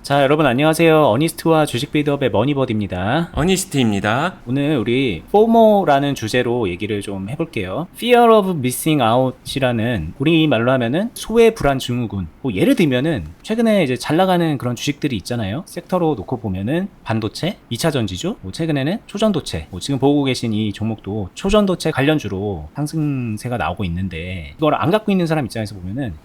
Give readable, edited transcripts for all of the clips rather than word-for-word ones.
자, 여러분 안녕하세요. 어니스트와 주식 빌드업의 머니버드입니다. 어니스트입니다. 오늘 우리 FOMO라는 주제로 얘기를 좀 해볼게요. Fear of Missing Out이라는 우리말로 하면은 소외 불안 증후군. 뭐 예를 들면은 최근에 이제 잘 나가는 그런 주식들이 있잖아요. 섹터로 놓고 보면은 반도체, 2차 전지주, 뭐 최근에는 초전도체, 뭐 지금 보고 계신 이 종목도 초전도체 관련주로 상승세가 나오고 있는데 이걸 안 갖고 있는 사람 입장에서 보면은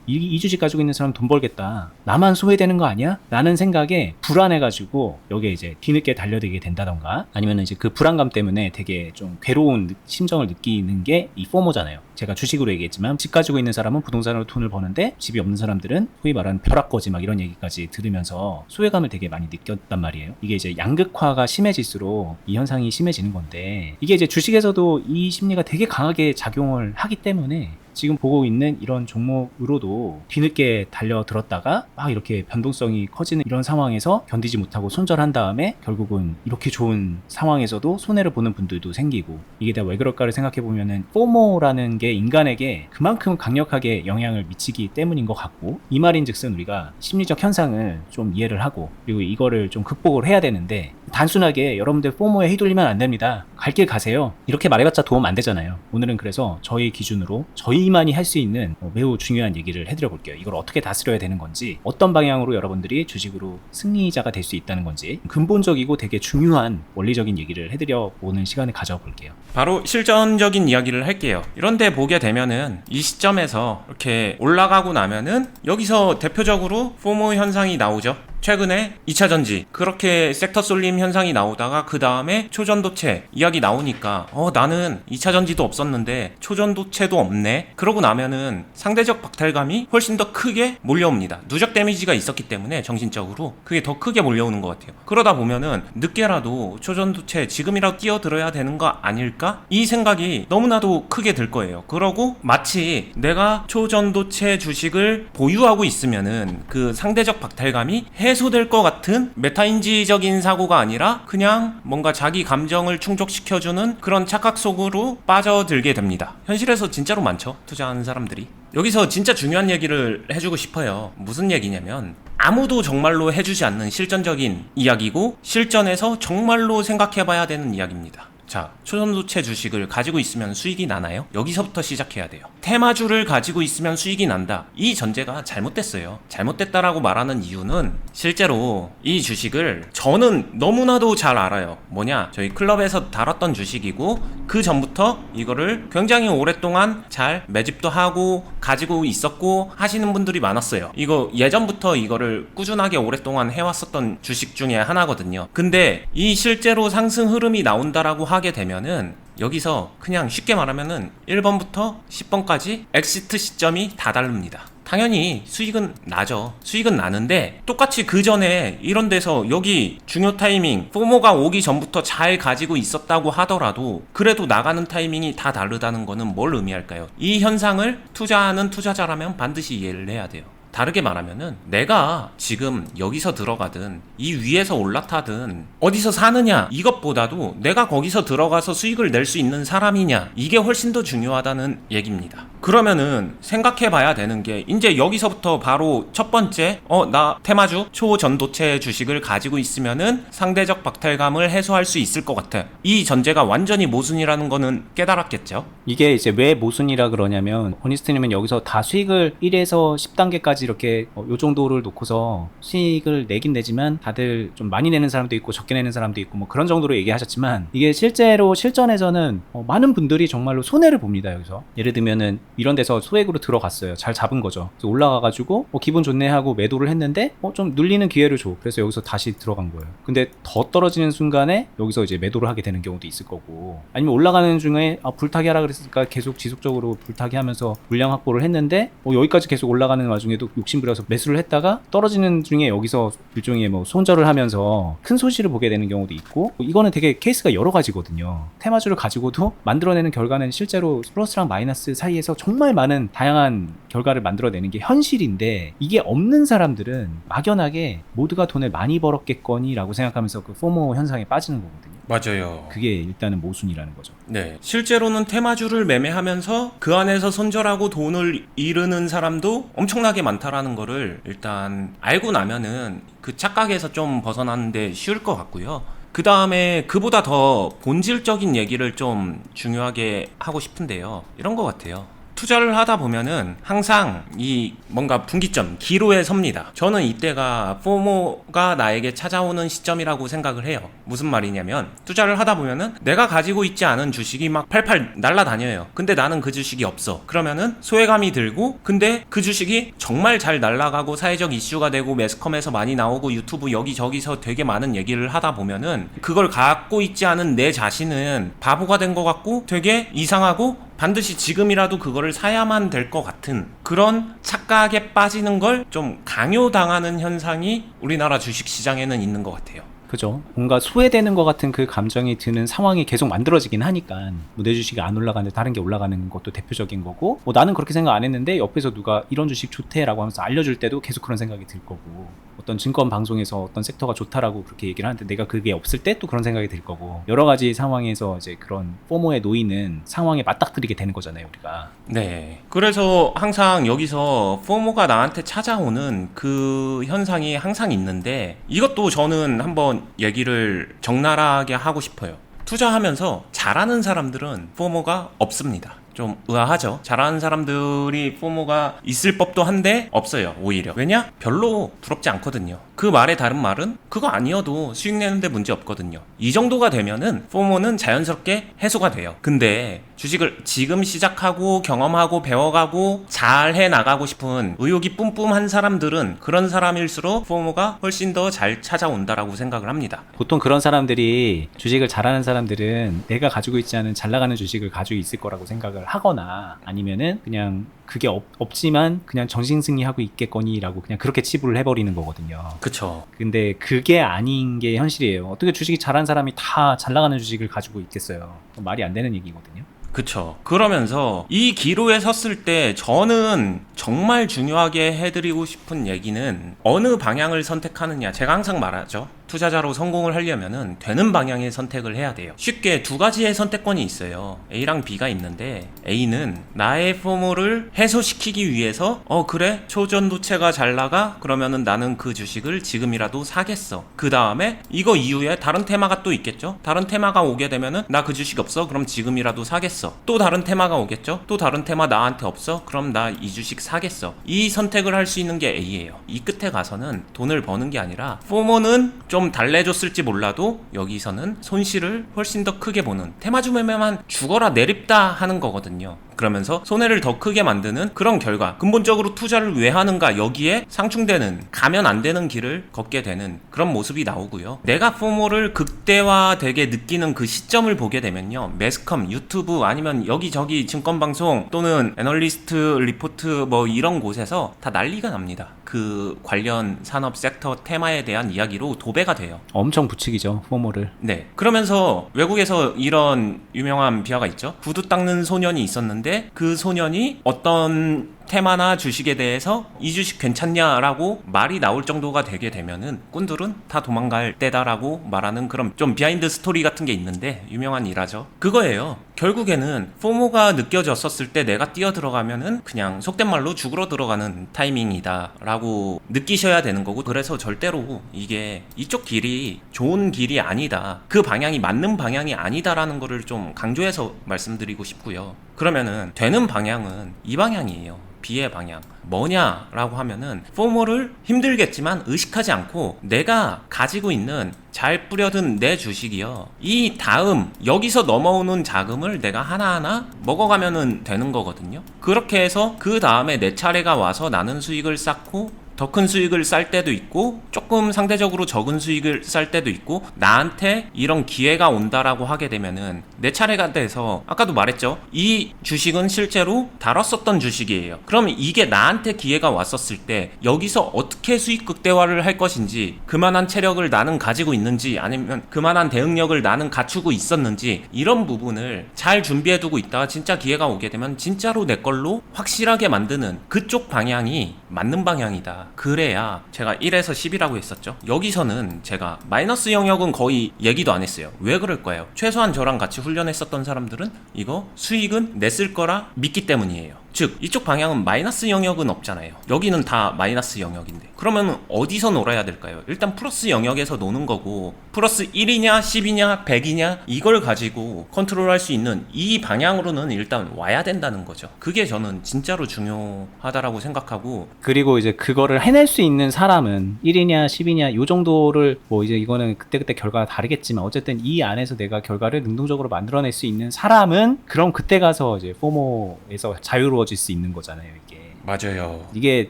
이 주식 가지고 있는 사람 돈 벌겠다. 나만 소외되는 거 아니야? 라는 생각에 불안해가지고 여기에 이제 뒤늦게 달려들게 된다던가 아니면 이제 그 불안감 때문에 되게 좀 괴로운 심정을 느끼는 게 이 포모잖아요. 제가 주식으로 얘기했지만 집 가지고 있는 사람은 부동산으로 돈을 버는데 집이 없는 사람들은 소위 말하는 벼락거지 막 이런 얘기까지 들으면서 소외감을 되게 많이 느꼈단 말이에요. 이게 이제 양극화가 심해질수록 이 현상이 심해지는 건데 이게 이제 주식에서도 이 심리가 되게 강하게 작용을 하기 때문에 지금 보고 있는 이런 종목으로도 뒤늦게 달려들었다가 막 이렇게 변동성이 커지는 이런 상황에서 견디지 못하고 손절한 다음에 결국은 이렇게 좋은 상황에서도 손해를 보는 분들도 생기고 이게 다 왜 그럴까를 생각해 보면은 포모라는 게 인간에게 그만큼 강력하게 영향을 미치기 때문인 것 같고 이 말인즉슨 우리가 심리적 현상을 좀 이해를 하고 그리고 이거를 좀 극복을 해야 되는데 단순하게 여러분들 포모에 휘둘리면 안 됩니다. 갈 길 가세요. 이렇게 말해봤자 도움 안 되잖아요. 오늘은 그래서 저희 기준으로 저희만이 할 수 있는 매우 중요한 얘기를 해드려 볼게요. 이걸 어떻게 다스려야 되는 건지 어떤 방향으로 여러분들이 주식으로 승리자가 될 수 있다는 건지 근본적이고 되게 중요한 원리적인 얘기를 해드려 보는 시간을 가져볼게요. 바로 실전적인 이야기를 할게요. 이런데 보게 되면은 이 시점에서 이렇게 올라가고 나면은 여기서 대표적으로 포모 현상이 나오죠. 최근에 2차 전지 그렇게 섹터 쏠림 현상이 나오다가 그 다음에 초전도체 이야기 나오니까 나는 2차 전지도 없었는데 초전도체도 없네. 그러고 나면은 상대적 박탈감이 훨씬 더 크게 몰려옵니다. 누적 데미지가 있었기 때문에 정신적으로 그게 더 크게 몰려오는 것 같아요. 그러다 보면은 늦게라도 초전도체 지금이라도 뛰어들어야 되는 거 아닐까? 이 생각이 너무나도 크게 들 거예요. 그러고 마치 내가 초전도체 주식을 보유하고 있으면은 그 상대적 박탈감이 해소될 것 같은 메타인지적인 사고가 아니라 그냥 뭔가 자기 감정을 충족시켜주는 그런 착각 속으로 빠져들게 됩니다. 현실에서 진짜로 많죠, 투자하는 사람들이. 여기서 진짜 중요한 얘기를 해주고 싶어요. 무슨 얘기냐면 아무도 정말로 해주지 않는 실전적인 이야기고 실전에서 정말로 생각해봐야 되는 이야기입니다. 자, 초전도체 주식을 가지고 있으면 수익이 나나요? 여기서부터 시작해야 돼요. 테마주를 가지고 있으면 수익이 난다. 이 전제가 잘못됐어요. 잘못됐다라고 말하는 이유는 실제로 이 주식을 저는 너무나도 잘 알아요. 뭐냐? 저희 클럽에서 다뤘던 주식이고 그 전부터 이거를 굉장히 오랫동안 잘 매집도 하고 가지고 있었고 하시는 분들이 많았어요. 이거 예전부터 이거를 꾸준하게 오랫동안 해왔었던 주식 중에 하나거든요. 근데 이 실제로 상승 흐름이 나온다라고 하게 되면은 여기서 그냥 쉽게 말하면은 1번부터 10번까지 엑시트 시점이 다 다릅니다. 당연히 수익은 나죠. 수익은 나는데 똑같이 그 전에 이런 데서 여기 중요 타이밍 포모가 오기 전부터 잘 가지고 있었다고 하더라도 그래도 나가는 타이밍이 다 다르다는 거는 뭘 의미할까요? 이 현상을 투자하는 투자자라면 반드시 이해를 해야 돼요. 다르게 말하면은 내가 지금 여기서 들어가든 이 위에서 올라타든 어디서 사느냐 이것보다도 내가 거기서 들어가서 수익을 낼 수 있는 사람이냐 이게 훨씬 더 중요하다는 얘기입니다. 그러면은 생각해 봐야 되는 게 이제 여기서부터 바로 첫 번째 나 테마주 초전도체 주식을 가지고 있으면은 상대적 박탈감을 해소할 수 있을 것 같아. 이 전제가 완전히 모순이라는 거는 깨달았겠죠. 이게 이제 왜 모순이라 그러냐면 호니스트님은 여기서 다 수익을 1에서 10단계까지 이렇게 요 정도를 놓고서 수익을 내긴 내지만 다들 좀 많이 내는 사람도 있고 적게 내는 사람도 있고 뭐 그런 정도로 얘기하셨지만 이게 실제로 실전에서는 많은 분들이 정말로 손해를 봅니다. 여기서 예를 들면은 이런 데서 소액으로 들어갔어요. 잘 잡은 거죠. 그래서 올라가가지고 기분 좋네 하고 매도를 했는데 좀 눌리는 기회를 줘. 그래서 여기서 다시 들어간 거예요. 근데 더 떨어지는 순간에 여기서 이제 매도를 하게 되는 경우도 있을 거고 아니면 올라가는 중에 불타기 하라 그랬으니까 계속 지속적으로 불타기 하면서 물량 확보를 했는데 여기까지 계속 올라가는 와중에도 욕심부려서 매수를 했다가 떨어지는 중에 여기서 일종의 손절을 하면서 큰 손실을 보게 되는 경우도 있고 이거는 되게 케이스가 여러 가지거든요. 테마주를 가지고도 만들어내는 결과는 실제로 플러스랑 마이너스 사이에서 정말 많은 다양한 결과를 만들어내는 게 현실인데 이게 없는 사람들은 막연하게 모두가 돈을 많이 벌었겠거니 라고 생각하면서 그 포모 현상에 빠지는 거거든요. 맞아요. 그게 일단은 모순이라는 거죠. 네. 실제로는 테마주를 매매하면서 그 안에서 손절하고 돈을 잃는 사람도 엄청나게 많다라는 거를 일단 알고 나면은 그 착각에서 좀 벗어나는데 쉬울 것 같고요. 그 다음에 그보다 더 본질적인 얘기를 좀 중요하게 하고 싶은데요. 이런 것 같아요. 투자를 하다 보면은 항상 이 뭔가 분기점, 기로에 섭니다. 저는 이때가 포모가 나에게 찾아오는 시점이라고 생각을 해요. 무슨 말이냐면 투자를 하다 보면은 내가 가지고 있지 않은 주식이 막 팔팔 날아다녀요. 근데 나는 그 주식이 없어. 그러면은 소외감이 들고, 근데 그 주식이 정말 잘 날아가고 사회적 이슈가 되고 매스컴에서 많이 나오고 유튜브 여기저기서 되게 많은 얘기를 하다 보면은 그걸 갖고 있지 않은 내 자신은 바보가 된 것 같고 되게 이상하고 반드시 지금이라도 그거를 사야만 될 것 같은 그런 착각에 빠지는 걸 좀 강요당하는 현상이 우리나라 주식시장에는 있는 것 같아요. 그죠. 뭔가 소외되는 것 같은 그 감정이 드는 상황이 계속 만들어지긴 하니까 뭐 내 주식이 안 올라가는데 다른 게 올라가는 것도 대표적인 거고, 뭐 나는 그렇게 생각 안 했는데 옆에서 누가 이런 주식 좋대라고 하면서 알려줄 때도 계속 그런 생각이 들 거고, 어떤 증권 방송에서 어떤 섹터가 좋다라고 그렇게 얘기를 하는데 내가 그게 없을 때 또 그런 생각이 들 거고, 여러 가지 상황에서 이제 그런 포모에 놓이는 상황에 맞닥뜨리게 되는 거잖아요, 우리가. 네. 그래서 항상 여기서 포모가 나한테 찾아오는 그 현상이 항상 있는데, 이것도 저는 한번 얘기를 적나라하게 하고 싶어요. 투자하면서 잘하는 사람들은 포모가 없습니다. 좀 의아하죠. 잘하는 사람들이 포모가 있을 법도 한데 없어요. 오히려. 왜냐? 별로 부럽지 않거든요. 그 말의 다른 말은 그거 아니어도 수익 내는데 문제 없거든요. 이 정도가 되면은 포모는 자연스럽게 해소가 돼요. 근데 주식을 지금 시작하고 경험하고 배워가고 잘 해나가고 싶은 의욕이 뿜뿜한 사람들은 그런 사람일수록 포모가 훨씬 더 잘 찾아온다라고 생각을 합니다. 보통 그런 사람들이, 주식을 잘하는 사람들은 내가 가지고 있지 않은 잘 나가는 주식을 가지고 있을 거라고 생각을 하거나, 아니면은 그냥 그게 없지만 그냥 정신승리하고 있겠거니라고 그냥 그렇게 치부를 해버리는 거거든요. 그쵸. 근데 그게 아닌 게 현실이에요. 어떻게 주식이 잘한 사람이 다 잘 나가는 주식을 가지고 있겠어요. 말이 안 되는 얘기거든요. 그쵸. 그러면서 이 기로에 섰을 때 저는 정말 중요하게 해드리고 싶은 얘기는 어느 방향을 선택하느냐. 제가 항상 말하죠. 투자자로 성공을 하려면은 되는 방향의 선택을 해야 돼요. 쉽게 두 가지의 선택권이 있어요. A랑 B가 있는데, A는 나의 포모를 해소시키기 위해서 그래? 초전도체가 잘 나가? 그러면은 나는 그 주식을 지금이라도 사겠어. 그 다음에 이거 이후에 다른 테마가 또 있겠죠? 다른 테마가 오게 되면은 나 그 주식 없어? 그럼 지금이라도 사겠어. 또 다른 테마가 오겠죠? 또 다른 테마 나한테 없어? 그럼 나 이 주식 사겠어. 이 선택을 할 수 있는 게 A예요. 이 끝에 가서는 돈을 버는 게 아니라 포모는 좀 달래줬을지 몰라도 여기서는 손실을 훨씬 더 크게 보는, 테마주 매매만 죽어라 내립다 하는 거거든요. 그러면서 손해를 더 크게 만드는 그런 결과, 근본적으로 투자를 왜 하는가, 여기에 상충되는, 가면 안 되는 길을 걷게 되는 그런 모습이 나오고요. 내가 포모를 극대화되게 느끼는 그 시점을 보게 되면요, 매스컴, 유튜브 아니면 여기저기 증권방송 또는 애널리스트 리포트 뭐 이런 곳에서 다 난리가 납니다. 그 관련 산업 섹터 테마에 대한 이야기로 도배가 돼요. 엄청 부추기죠, 포모를. 네. 그러면서 외국에서 이런 유명한 비화가 있죠. 구두 닦는 소년이 있었는데 그 소년이 어떤 테마나 주식에 대해서 이 주식 괜찮냐라고 말이 나올 정도가 되게 되면은 꾼들은 다 도망갈 때다라고 말하는 그런 좀 비하인드 스토리 같은 게 있는데, 유명한 일화죠. 그거예요. 결국에는 포모가 느껴졌었을 때 내가 뛰어 들어가면은 그냥 속된 말로 죽으러 들어가는 타이밍이다 라고 느끼셔야 되는 거고, 그래서 절대로 이게 이쪽 길이 좋은 길이 아니다, 그 방향이 맞는 방향이 아니다라는 거를 좀 강조해서 말씀드리고 싶고요. 그러면은 되는 방향은 이 방향이에요. B의 방향. 뭐냐라고 하면은 포모를 힘들겠지만 의식하지 않고 내가 가지고 있는 잘 뿌려둔 내 주식이요, 이 다음 여기서 넘어오는 자금을 내가 하나하나 먹어가면은 되는 거거든요. 그렇게 해서 그 다음에 내 차례가 와서 나는 수익을 쌓고 더 큰 수익을 쌀 때도 있고 조금 상대적으로 적은 수익을 쌀 때도 있고, 나한테 이런 기회가 온다라고 하게 되면은 내 차례가 돼서, 아까도 말했죠, 이 주식은 실제로 다뤘었던 주식이에요. 그럼 이게 나한테 기회가 왔었을 때 여기서 어떻게 수익 극대화를 할 것인지, 그만한 체력을 나는 가지고 있는지 아니면 그만한 대응력을 나는 갖추고 있었는지, 이런 부분을 잘 준비해두고 있다가 진짜 기회가 오게 되면 진짜로 내 걸로 확실하게 만드는 그쪽 방향이 맞는 방향이다. 됩니다. 그래야 제가 1에서 10이라고 했었죠. 여기서는 제가 마이너스 영역은 거의 얘기도 안 했어요. 왜 그럴까요? 최소한 저랑 같이 훈련했었던 사람들은 이거 수익은 냈을 거라 믿기 때문이에요. 즉 이쪽 방향은 마이너스 영역은 없잖아요. 여기는 다 마이너스 영역인데 그러면 어디서 놀아야 될까요? 일단 플러스 영역에서 노는 거고 플러스 1이냐 10이냐 100이냐 이걸 가지고 컨트롤할 수 있는 이 방향으로는 일단 와야 된다는 거죠. 그게 저는 진짜로 중요하다라고 생각하고 그리고 이제 그거를 해낼 수 있는 사람은 1이냐 10이냐 요 정도를 뭐 이제 이거는 그때그때 결과가 다르겠지만 어쨌든 이 안에서 내가 결과를 능동적으로 만들어낼 수 있는 사람은 그럼 그때 가서 이제 포모에서 자유로워질 수 있는 거잖아요, 이게. 맞아요. 이게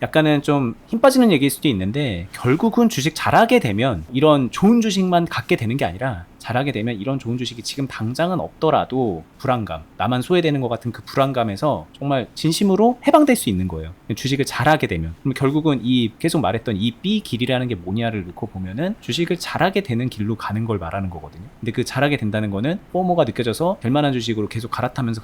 약간은 좀 힘 빠지는 얘기일 수도 있는데 결국은 주식 잘하게 되면 이런 좋은 주식만 갖게 되는 게 아니라 잘하게 되면 이런 좋은 주식이 지금 당장은 없더라도 불안감, 나만 소외되는 것 같은 그 불안감에서 정말 진심으로 해방될 수 있는 거예요. 주식을 잘하게 되면. 그럼 결국은 이 계속 말했던 이 B 길이라는 게 뭐냐를 놓고 보면은 주식을 잘하게 되는 길로 가는 걸 말하는 거거든요. 근데 그 잘하게 된다는 거는 포모가 느껴져서 될 만한 주식으로 계속 갈아타면서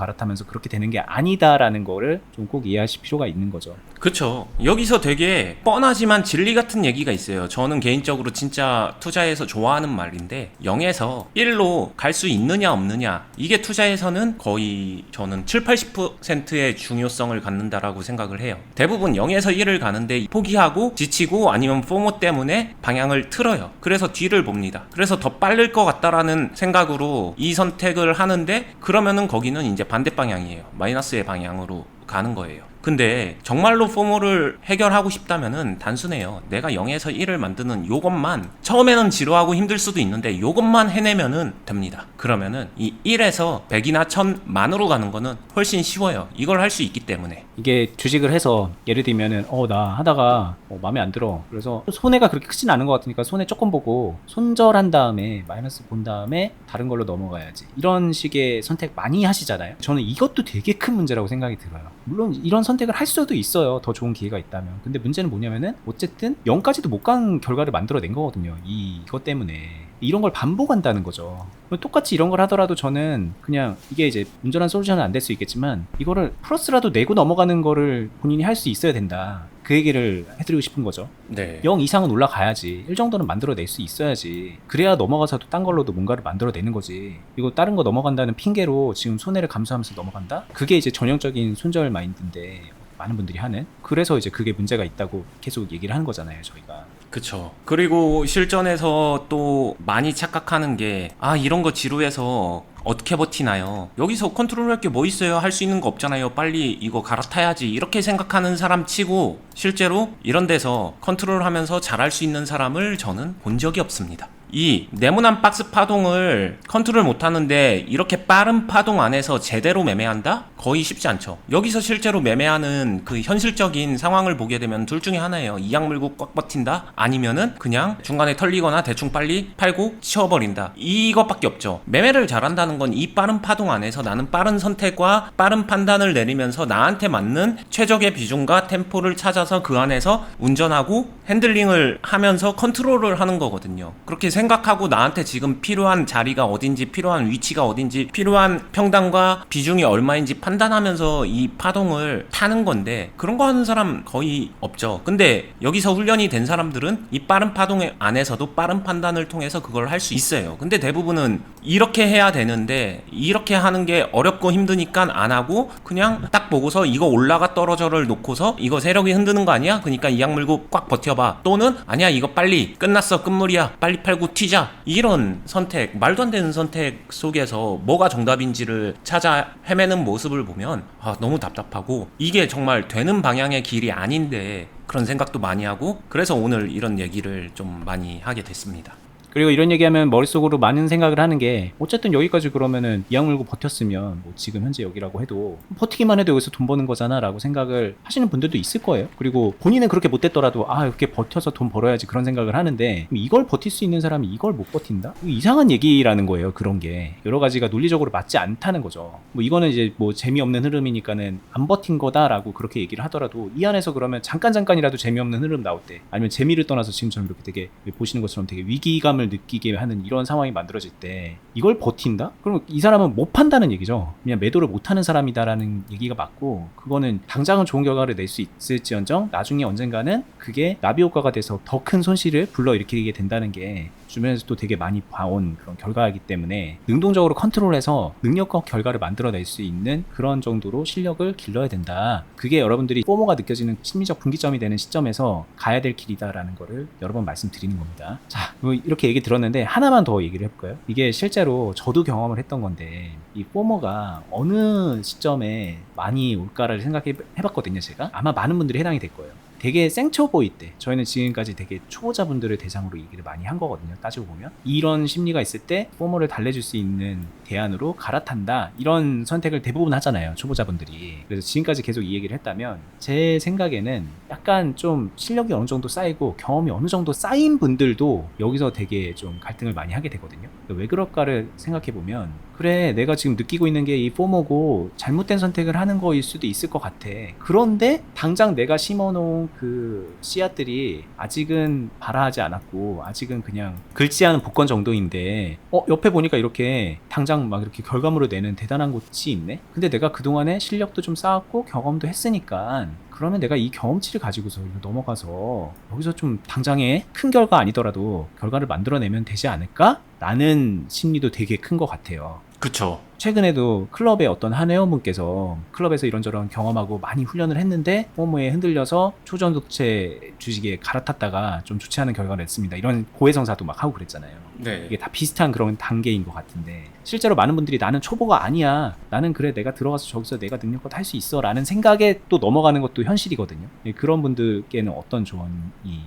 그렇게 되는 게 아니다라는 거를 좀 꼭 이해하실 필요가 있는 거죠. 그쵸. 여기서 되게 뻔하지만 진리 같은 얘기가 있어요. 저는 개인적으로 진짜 투자에서 좋아하는 말인데 0에서 1로 갈 수 있느냐 없느냐 이게 투자에서는 거의 저는 70-80%의 중요성을 갖는다라고 생각을 해요. 대부분 0에서 1을 가는데 포기하고 지치고 아니면 포모 때문에 방향을 틀어요. 그래서 뒤를 봅니다. 그래서 더 빠를 것 같다라는 생각으로 이 선택을 하는데 그러면은 거기는 이제 반대 방향이에요. 마이너스의 방향으로 가는 거예요. 근데 정말로 포모를 해결하고 싶다면은 단순해요. 내가 0에서 1을 만드는 요것만 처음에는 지루하고 힘들 수도 있는데 요것만 해내면은 됩니다. 그러면은 이 1에서 100이나 1000만으로 가는 거는 훨씬 쉬워요. 이걸 할 수 있기 때문에. 이게 주식을 해서 예를 들면은 나 하다가 마음에 안 들어. 그래서 손해가 그렇게 크진 않은 것 같으니까 손해 조금 보고 손절한 다음에 마이너스 본 다음에 다른 걸로 넘어가야지. 이런 식의 선택 많이 하시잖아요. 저는 이것도 되게 큰 문제라고 생각이 들어요. 물론 이런 선택을 할 수도 있어요. 더 좋은 기회가 있다면. 근데 문제는 뭐냐면은 어쨌든 0까지도 못 간 결과를 만들어낸 거거든요. 이것 때문에. 이런 걸 반복한다는 거죠. 똑같이 이런 걸 하더라도 저는 그냥 이게 이제 온전한 솔루션은 안 될 수 있겠지만 이거를 플러스라도 내고 넘어가는 거를 본인이 할 수 있어야 된다. 그 얘기를 해드리고 싶은 거죠. 네. 0 이상은 올라가야지. 1 정도는 만들어낼 수 있어야지. 그래야 넘어가서도 딴 걸로도 뭔가를 만들어내는 거지. 이거 다른 거 넘어간다는 핑계로 지금 손해를 감수하면서 넘어간다? 그게 이제 전형적인 손절 마인드인데 많은 분들이 하는. 그래서 이제 그게 문제가 있다고 계속 얘기를 하는 거잖아요, 저희가. 그쵸. 그리고 실전에서 또 많이 착각하는 게 이런 거 지루해서 어떻게 버티나요? 여기서 컨트롤할 게 뭐 있어요? 할 수 있는 거 없잖아요. 빨리 이거 갈아타야지. 이렇게 생각하는 사람 치고 실제로 이런 데서 컨트롤하면서 잘할 수 있는 사람을 저는 본 적이 없습니다. 이 네모난 박스 파동을 컨트롤 못하는데 이렇게 빠른 파동 안에서 제대로 매매한다? 거의 쉽지 않죠. 여기서 실제로 매매하는 그 현실적인 상황을 보게 되면 둘 중에 하나예요. 이악 물고 꽉 버틴다? 아니면은 그냥 중간에 털리거나 대충 빨리 팔고 치워버린다. 이것밖에 없죠. 매매를 잘한다는 건 이 빠른 파동 안에서 나는 빠른 선택과 빠른 판단을 내리면서 나한테 맞는 최적의 비중과 템포를 찾아서 그 안에서 운전하고 핸들링을 하면서 컨트롤을 하는 거거든요. 그렇게 생각하고 나한테 지금 필요한 자리가 어딘지, 필요한 위치가 어딘지, 필요한 평단과 비중이 얼마인지 판단하면서 이 파동을 타는 건데 그런 거 하는 사람 거의 없죠. 근데 여기서 훈련이 된 사람들은 이 빠른 파동 안에서도 빠른 판단을 통해서 그걸 할 수 있어요. 근데 대부분은 이렇게 해야 되는데 이렇게 하는 게 어렵고 힘드니까 안 하고 그냥 딱 보고서 이거 올라가 떨어져를 놓고서 이거 세력이 흔드는 거 아니야? 그러니까 이악 물고 꽉 버텨봐. 또는 아니야 이거 빨리 끝났어 끝물이야 빨리 팔고 튀자. 이런 선택, 말도 안 되는 선택 속에서 뭐가 정답인지를 찾아 헤매는 모습을 보면 너무 답답하고 이게 정말 되는 방향의 길이 아닌데 그런 생각도 많이 하고 그래서 오늘 이런 얘기를 좀 많이 하게 됐습니다. 그리고 이런 얘기하면 머릿속으로 많은 생각을 하는 게 어쨌든 여기까지 그러면은 이악 물고 버텼으면 뭐 지금 현재 여기라고 해도 버티기만 해도 여기서 돈 버는 거잖아 라고 생각을 하시는 분들도 있을 거예요. 그리고 본인은 그렇게 못됐더라도 이렇게 버텨서 돈 벌어야지 그런 생각을 하는데 이걸 버틸 수 있는 사람이 이걸 못 버틴다? 이상한 얘기라는 거예요. 그런 게 여러 가지가 논리적으로 맞지 않다는 거죠. 뭐 이거는 이제 뭐 재미없는 흐름이니까는 안 버틴 거다라고 그렇게 얘기를 하더라도 이 안에서 그러면 잠깐이라도 재미없는 흐름 나올 때 아니면 재미를 떠나서 지금처럼 이렇게 되게 보시는 것처럼 되게 위기감을 부담감을 느끼게 하는 이런 상황이 만들어질 때 이걸 버틴다? 그럼 이 사람은 못 판다는 얘기죠. 그냥 매도를 못하는 사람이다라는 얘기가 맞고, 그거는 당장은 좋은 결과를 낼 수 있을지언정 나중에 언젠가는 그게 나비 효과가 돼서 더 큰 손실을 불러일으키게 된다는 게 주변에서도 되게 많이 봐온 그런 결과이기 때문에 능동적으로 컨트롤해서 능력과 결과를 만들어낼 수 있는 그런 정도로 실력을 길러야 된다. 그게 여러분들이 포모가 느껴지는 심리적 분기점이 되는 시점에서 가야 될 길이다라는 거를 여러 번 말씀드리는 겁니다. 자, 이렇게 얘기 들었는데 하나만 더 얘기를 해볼까요? 이게 실제로 저도 경험을 했던 건데, 이 포모가 어느 시점에 많이 올까를 생각해봤거든요. 제가 아마 많은 분들이 해당이 될 거예요. 되게 생초보일 때, 저희는 지금까지 되게 초보자분들을 대상으로 얘기를 많이 한 거거든요. 따지고 보면 이런 심리가 있을 때 포모를 달래줄 수 있는 대안으로 갈아탄다, 이런 선택을 대부분 하잖아요, 초보자분들이. 그래서 지금까지 계속 이 얘기를 했다면, 제 생각에는 약간 좀 실력이 어느 정도 쌓이고 경험이 어느 정도 쌓인 분들도 여기서 되게 좀 갈등을 많이 하게 되거든요. 왜 그럴까를 생각해보면, 그래, 내가 지금 느끼고 있는 게 이 포모고 잘못된 선택을 하는 거일 수도 있을 것 같아. 그런데 당장 내가 심어놓은 그 씨앗들이 아직은 발아하지 않았고, 아직은 그냥 긁지 않은 복권 정도인데, 옆에 보니까 이렇게 당장 막 이렇게 결과물을 내는 대단한 곳이 있네? 근데 내가 그동안에 실력도 좀 쌓았고 경험도 했으니까, 그러면 내가 이 경험치를 가지고서 넘어가서 여기서 좀 당장의 큰 결과 아니더라도 결과를 만들어내면 되지 않을까? 라는 심리도 되게 큰 것 같아요. 그쵸. 최근에도 클럽의 어떤 한 회원분께서 클럽에서 이런저런 경험하고 많이 훈련을 했는데 포모에 흔들려서 초전도체 주식에 갈아탔다가 좀 좋지 않은 결과를 냈습니다. 이런 고해성사도 막 하고 그랬잖아요. 네. 이게 다 비슷한 그런 단계인 것 같은데, 실제로 많은 분들이 나는 초보가 아니야, 나는 그래 내가 들어가서 저기서 내가 능력껏 할 수 있어 라는 생각에 또 넘어가는 것도 현실이거든요. 그런 분들께는 어떤 조언이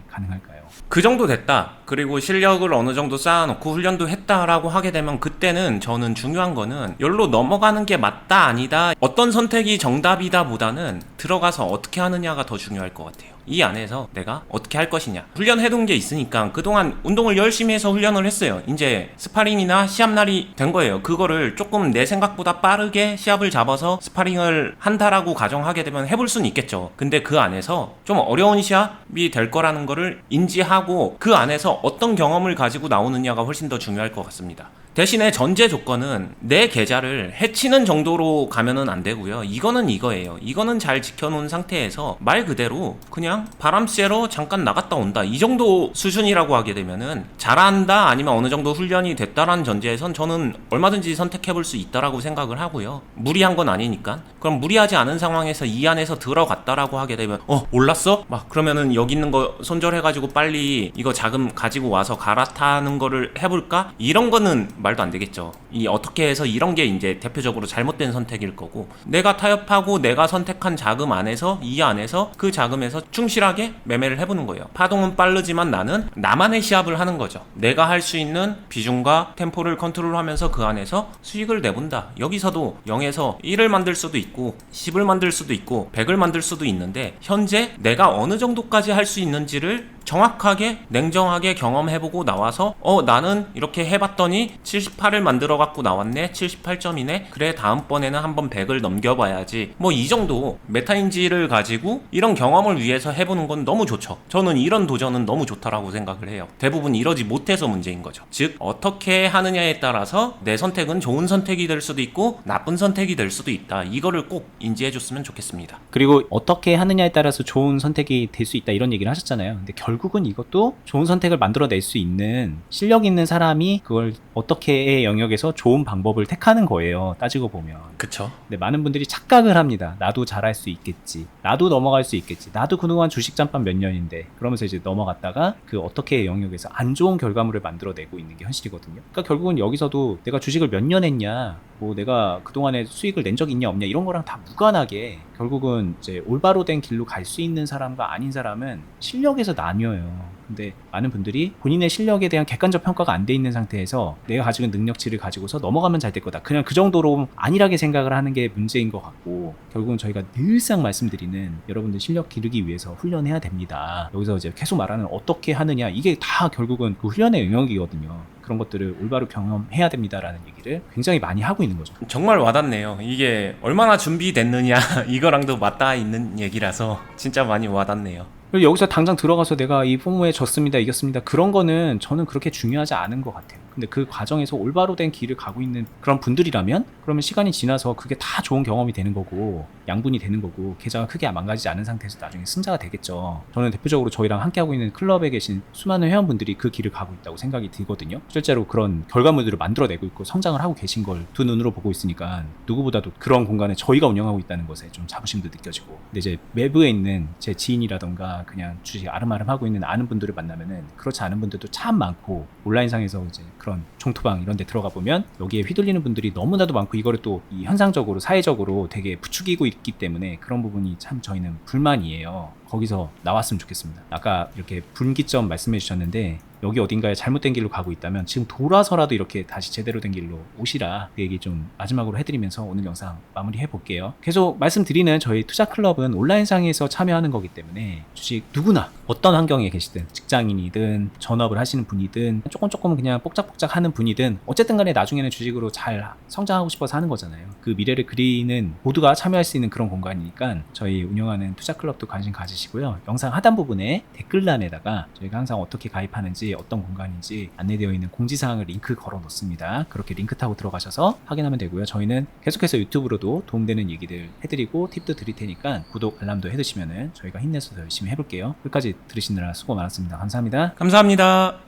가능할까요? 그 정도 됐다, 그리고 실력을 어느 정도 쌓아놓고 훈련도 했다라고 하게 되면, 그때는 저는 중요한 거는 여기로 넘어가는 게 맞다 아니다, 어떤 선택이 정답이다 보다는 들어가서 어떻게 하느냐가 더 중요할 것 같아요. 이 안에서 내가 어떻게 할 것이냐, 훈련해둔 게 있으니까 그동안 운동을 열심히 해서 훈련을 했어요. 이제 스파링이나 시합날이 된 거예요. 그거를 조금 내 생각보다 빠르게 시합을 잡아서 스파링을 한다라고 가정하게 되면 해볼 수는 있겠죠. 근데 그 안에서 좀 어려운 시합이 될 거라는 거를 인지하고 그 안에서 어떤 경험을 가지고 나오느냐가 훨씬 더 중요할 것 같습니다. 대신에 전제 조건은 내 계좌를 해치는 정도로 가면은 안 되고요. 이거는 이거예요. 이거는 잘 지켜놓은 상태에서 말 그대로 그냥 바람 쐬러 잠깐 나갔다 온다, 이 정도 수준이라고 하게 되면은 잘한다 아니면 어느 정도 훈련이 됐다라는 전제에선 저는 얼마든지 선택해볼 수 있다라고 생각을 하고요. 무리한 건 아니니까. 그럼 무리하지 않은 상황에서 이 안에서 들어갔다라고 하게 되면 몰랐어? 막 그러면은 여기 있는 거 손절해가지고 빨리 이거 자금 가지고 와서 갈아타는 거를 해볼까? 이런 거는 말도 안 되겠죠. 이 어떻게 해서 이런 게 이제 대표적으로 잘못된 선택일 거고, 내가 타협하고 내가 선택한 자금 안에서, 이 안에서 그 자금에서 충실하게 매매를 해보는 거예요. 파동은 빠르지만 나는 나만의 시합을 하는 거죠. 내가 할 수 있는 비중과 템포를 컨트롤하면서 그 안에서 수익을 내본다. 여기서도 0에서 1을 만들 수도 있고 10을 만들 수도 있고 100을 만들 수도 있는데, 현재 내가 어느 정도까지 할 수 있는지를 정확하게 냉정하게 경험해보고 나와서 나는 이렇게 해봤더니 78을 만들어 갖고 나왔네, 78점이네, 그래 다음번에는 한번 100을 넘겨봐야지, 뭐 이 정도 메타인지를 가지고 이런 경험을 위해서 해보는 건 너무 좋죠. 저는 이런 도전은 너무 좋다라고 생각을 해요. 대부분 이러지 못해서 문제인 거죠. 즉 어떻게 하느냐에 따라서 내 선택은 좋은 선택이 될 수도 있고 나쁜 선택이 될 수도 있다, 이거를 꼭 인지해줬으면 좋겠습니다. 그리고 어떻게 하느냐에 따라서 좋은 선택이 될 수 있다, 이런 얘기를 하셨잖아요. 근데 결국은 이것도 좋은 선택을 만들어낼 수 있는 실력 있는 사람이 그걸 어떻게의 영역에서 좋은 방법을 택하는 거예요, 따지고 보면. 그쵸? 근데 많은 분들이 착각을 합니다. 나도 잘할 수 있겠지, 나도 넘어갈 수 있겠지, 나도 그동안 주식 잠깐 몇 년인데, 그러면서 이제 넘어갔다가 그 어떻게의 영역에서 안 좋은 결과물을 만들어내고 있는 게 현실이거든요. 그러니까 결국은 여기서도 내가 주식을 몇 년 했냐, 뭐 내가 그동안에 수익을 낸 적이 있냐 없냐, 이런 거랑 다 무관하게 결국은 이제 올바로 된 길로 갈 수 있는 사람과 아닌 사람은 실력에서 나뉘어요. 근데 많은 분들이 본인의 실력에 대한 객관적 평가가 안 돼 있는 상태에서 내가 가지고 있는 능력치를 가지고서 넘어가면 잘 될 거다, 그냥 그 정도로 안일하게 생각을 하는 게 문제인 것 같고, 결국은 저희가 늘상 말씀드리는 여러분들 실력 기르기 위해서 훈련해야 됩니다. 여기서 이제 계속 말하는 어떻게 하느냐, 이게 다 결국은 그 훈련의 영역이거든요. 그런 것들을 올바로 경험해야 됩니다라는 얘기를 굉장히 많이 하고 있는 거죠. 정말 와닿네요. 이게 얼마나 준비됐느냐 이거랑도 맞닿아 있는 얘기라서 진짜 많이 와닿네요. 그리고 여기서 당장 들어가서 내가 이 포모에 졌습니다, 이겼습니다, 그런 거는 저는 그렇게 중요하지 않은 것 같아요. 근데 그 과정에서 올바로 된 길을 가고 있는 그런 분들이라면 그러면 시간이 지나서 그게 다 좋은 경험이 되는 거고 양분이 되는 거고 계좌가 크게 망가지지 않은 상태에서 나중에 승자가 되겠죠. 저는 대표적으로 저희랑 함께하고 있는 클럽에 계신 수많은 회원분들이 그 길을 가고 있다고 생각이 들거든요. 실제로 그런 결과물들을 만들어내고 있고 성장을 하고 계신 걸 두 눈으로 보고 있으니까 누구보다도 그런 공간에 저희가 운영하고 있다는 것에 좀 자부심도 느껴지고, 근데 이제 외부에 있는 제 지인이라던가 그냥 주식 아름아름 하고 있는 아는 분들을 만나면은 그렇지 않은 분들도 참 많고, 온라인상에서 이제 그런 총투방 이런 데 들어가 보면 여기에 휘둘리는 분들이 너무나도 많고, 이거를 또 이 현상적으로 사회적으로 되게 부추기고 있기 때문에 그런 부분이 참 저희는 불만이에요. 거기서 나왔으면 좋겠습니다. 아까 이렇게 분기점 말씀해 주셨는데 여기 어딘가에 잘못된 길로 가고 있다면 지금 돌아서라도 이렇게 다시 제대로 된 길로 오시라, 그 얘기 좀 마지막으로 해드리면서 오늘 영상 마무리해 볼게요. 계속 말씀드리는 저희 투자클럽은 온라인상에서 참여하는 거기 때문에 주식 누구나 어떤 환경에 계시든 직장인이든 전업을 하시는 분이든 조금 그냥 뽁짝뽁짝 하는 분이든 어쨌든 간에 나중에는 주식으로 잘 성장하고 싶어서 하는 거잖아요. 그 미래를 그리는 모두가 참여할 수 있는 그런 공간이니까 저희 운영하는 투자클럽도 관심 가지시고요. 영상 하단 부분에 댓글란에다가 저희가 항상 어떻게 가입하는지 어떤 공간인지 안내되어 있는 공지사항을 링크 걸어 놓습니다. 그렇게 링크 타고 들어가셔서 확인하면 되고요. 저희는 계속해서 유튜브로도 도움되는 얘기들 해드리고 팁도 드릴 테니까 구독, 알람도 해두시면은 저희가 힘내서 더 열심히 해볼게요. 끝까지 들으시느라 수고 많았습니다. 감사합니다. 감사합니다.